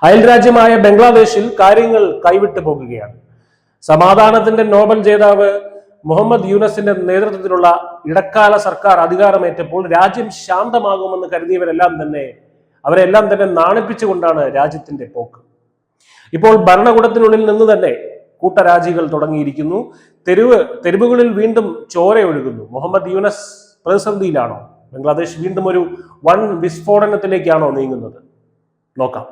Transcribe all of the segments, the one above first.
അയൽരാജ്യമായ ബംഗ്ലാദേശിൽ കാര്യങ്ങൾ കൈവിട്ടു പോകുകയാണ്. സമാധാനത്തിന്റെ നോബൽ ജേതാവ് മുഹമ്മദ് യൂനസിന്റെ നേതൃത്വത്തിലുള്ള ഇടക്കാല സർക്കാർ അധികാരമേറ്റപ്പോൾ രാജ്യം ശാന്തമാകുമെന്ന് അവരെല്ലാം തന്നെ നാണിപ്പിച്ചുകൊണ്ടാണ് രാജ്യത്തിന്റെ പോക്ക്. ഇപ്പോൾ ഭരണകൂടത്തിനുള്ളിൽ നിന്ന് തന്നെ കൂട്ടരാജികൾ തുടങ്ങിയിരിക്കുന്നു. തെരുവുകളിൽ വീണ്ടും ചോര ഒഴുകുന്നു. മുഹമ്മദ് യൂനസ് പ്രതിസന്ധിയിലാണോ? ബംഗ്ലാദേശ് വീണ്ടും ഒരു വൻ വിസ്ഫോടനത്തിലേക്കാണോ നീങ്ങുന്നത്? നോക്കാം.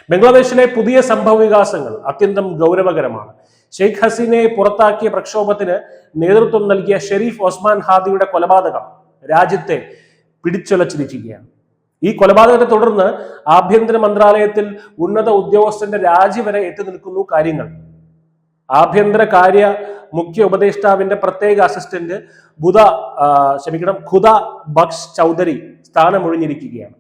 ബംഗ്ലാദേശിലെ പുതിയ സംഭവ വികാസങ്ങൾ അത്യന്തം ഗൗരവകരമാണ്. ഷെയ്ഖ് ഹസീനയെ പുറത്താക്കിയ പ്രക്ഷോഭത്തിന് നേതൃത്വം നൽകിയ ഷെരീഫ് ഒസ്മാൻ ഹാദിയുടെ കൊലപാതകം രാജ്യത്തെ പിടിച്ചുലച്ചിരിക്കുകയാണ്. ഈ കൊലപാതകത്തെ തുടർന്ന് ആഭ്യന്തര മന്ത്രാലയത്തിൽ ഉന്നത ഉദ്യോഗസ്ഥന്റെ രാജി വരെ എത്തി നിൽക്കുന്നു കാര്യങ്ങൾ. ആഭ്യന്തര കാര്യ മുഖ്യ ഉപദേഷ്ടാവിന്റെ പ്രത്യേക അസിസ്റ്റന്റ് ഖുദ ബക്ഷ് ചൗധരി സ്ഥാനമൊഴിഞ്ഞിരിക്കുകയാണ്.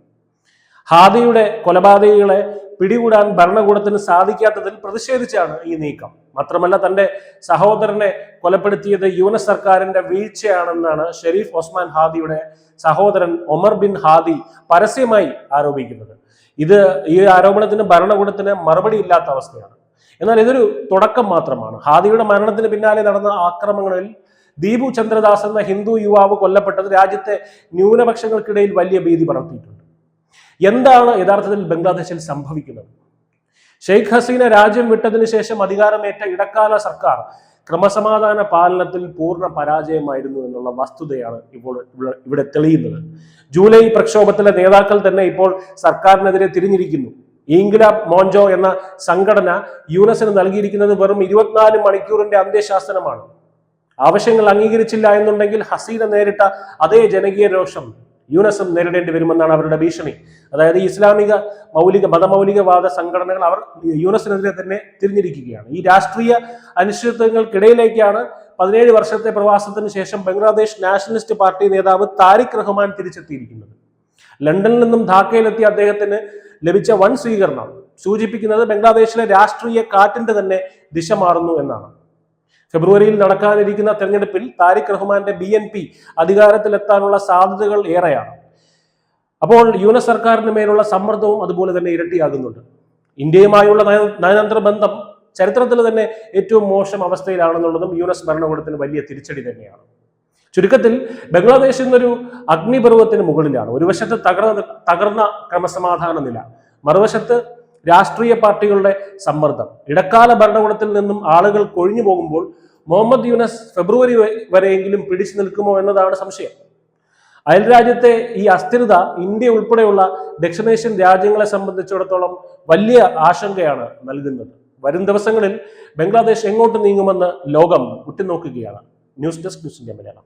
ഹാദിയുടെ കൊലപാതകികളെ പിടികൂടാൻ ഭരണകൂടത്തിന് സാധിക്കാത്തതിൽ പ്രതിഷേധിച്ചാണ് ഈ നീക്കം. മാത്രമല്ല, തന്റെ സഹോദരനെ കൊലപ്പെടുത്തിയത് യൂനസ് സർക്കാരിന്റെ വീഴ്ചയാണെന്നാണ് ഷെരീഫ് ഒസ്മാൻ ഹാദിയുടെ സഹോദരൻ ഒമർ ബിൻ ഹാദി പരസ്യമായി ആരോപിക്കുന്നത്. ഈ ആരോപണത്തിന് ഭരണകൂടത്തിന് മറുപടി ഇല്ലാത്ത അവസ്ഥയാണ്. എന്നാൽ ഇതൊരു തുടക്കം മാത്രമാണ്. ഹാദിയുടെ മരണത്തിന് പിന്നാലെ നടന്ന ആക്രമണങ്ങളിൽ ദീപു ചന്ദ്രദാസ് എന്ന ഹിന്ദു യുവാവ് കൊല്ലപ്പെട്ടത് രാജ്യത്തെ ന്യൂനപക്ഷങ്ങൾക്കിടയിൽ വലിയ ഭീതി പടർത്തിയിട്ടുണ്ട്. എന്താണ് യഥാർത്ഥത്തിൽ ബംഗ്ലാദേശിൽ സംഭവിക്കുന്നത്? ഷെയ്ഖ് ഹസീന രാജ്യം വിട്ടതിന് ശേഷം അധികാരമേറ്റ ഇടക്കാല സർക്കാർ ക്രമസമാധാന പാലനത്തിൽ പൂർണ്ണ പരാജയമായിരുന്നു എന്നുള്ള വസ്തുതയാണ് ഇപ്പോൾ ഇവിടെ തെളിയുന്നത്. ജൂലൈ പ്രക്ഷോഭത്തിലെ നേതാക്കൾ തന്നെ ഇപ്പോൾ സർക്കാരിനെതിരെ തിരിഞ്ഞിരിക്കുന്നു. ഇൻക്ലാബ് മോഞ്ചോ എന്ന സംഘടന യൂനസിന് നൽകിയിരിക്കുന്നത് വെറും 24 മണിക്കൂറിന്റെ അന്ത്യശാസനമാണ്. ആവശ്യങ്ങൾ അംഗീകരിച്ചില്ല എന്നുണ്ടെങ്കിൽ ഹസീന നേരിട്ട അതേ ജനകീയ രോഷം യൂനസും നേരിടേണ്ടി വരുമെന്നാണ് അവരുടെ ഭീഷണി. അതായത് ഇസ്ലാമിക മതമൗലികവാദ സംഘടനകൾ അവർ യൂനസിനെതിരെ തന്നെ തിരിഞ്ഞിരിക്കുകയാണ്. ഈ രാഷ്ട്രീയ അനിശ്ചിതത്വങ്ങൾക്കിടയിലേക്കാണ് 17 വർഷത്തെ പ്രവാസത്തിന് ശേഷം ബംഗ്ലാദേശ് നാഷണലിസ്റ്റ് പാർട്ടി നേതാവ് താരിഖ് റഹ്മാൻ തിരിച്ചെത്തിയിരിക്കുന്നത്. ലണ്ടനിൽ നിന്നും ധാക്കയിലെത്തിയ അദ്ദേഹത്തിന് ലഭിച്ച വൻ സ്വീകരണം സൂചിപ്പിക്കുന്നത് ബംഗ്ലാദേശിലെ രാഷ്ട്രീയ കാറ്റിന്റെ തന്നെ ദിശ മാറുന്നു എന്നാണ്. ഫെബ്രുവരിയിൽ നടക്കാനിരിക്കുന്ന തെരഞ്ഞെടുപ്പിൽ താരിഖ് റഹ്മാന്റെ BNP അധികാരത്തിലെത്താനുള്ള സാധ്യതകൾ ഏറെയാണ്. അപ്പോൾ യൂനസ് സർക്കാരിന് മേലുള്ള സമ്മർദ്ദവും അതുപോലെ തന്നെ ഇരട്ടിയാകുന്നുണ്ട്. ഇന്ത്യയുമായുള്ള നയതന്ത്ര ബന്ധം ചരിത്രത്തിൽ തന്നെ ഏറ്റവും മോശം അവസ്ഥയിലാണെന്നുള്ളതും യൂനസ് ഭരണകൂടത്തിന് വലിയ തിരിച്ചടി തന്നെയാണ്. ചുരുക്കത്തിൽ ബംഗ്ലാദേശ് എന്നൊരു അഗ്നിപർവ്വത്തിന് മുകളിലാണ്. ഒരു വശത്ത് തകർന്ന ക്രമസമാധാന നില, മറുവശത്ത് രാഷ്ട്രീയ പാർട്ടികളുടെ സമ്മർദ്ദം. ഇടക്കാല ഭരണകൂടത്തിൽ നിന്നും ആളുകൾ കൊഴിഞ്ഞു പോകുമ്പോൾ മുഹമ്മദ് യൂനസ് ഫെബ്രുവരി വരെയെങ്കിലും പിടിച്ചു നിൽക്കുമോ എന്നതാണ് സംശയം. അയൽരാജ്യത്തെ ഈ അസ്ഥിരത ഇന്ത്യ ഉൾപ്പെടെയുള്ള ദക്ഷിണേഷ്യൻ രാജ്യങ്ങളെ സംബന്ധിച്ചിടത്തോളം വലിയ ആശങ്കയാണ് നൽകുന്നത്. വരും ദിവസങ്ങളിൽ ബംഗ്ലാദേശ് എങ്ങോട്ട് നീങ്ങുമെന്ന് ലോകം ഉറ്റുനോക്കുകയാണ്. News desk news India Malayalam.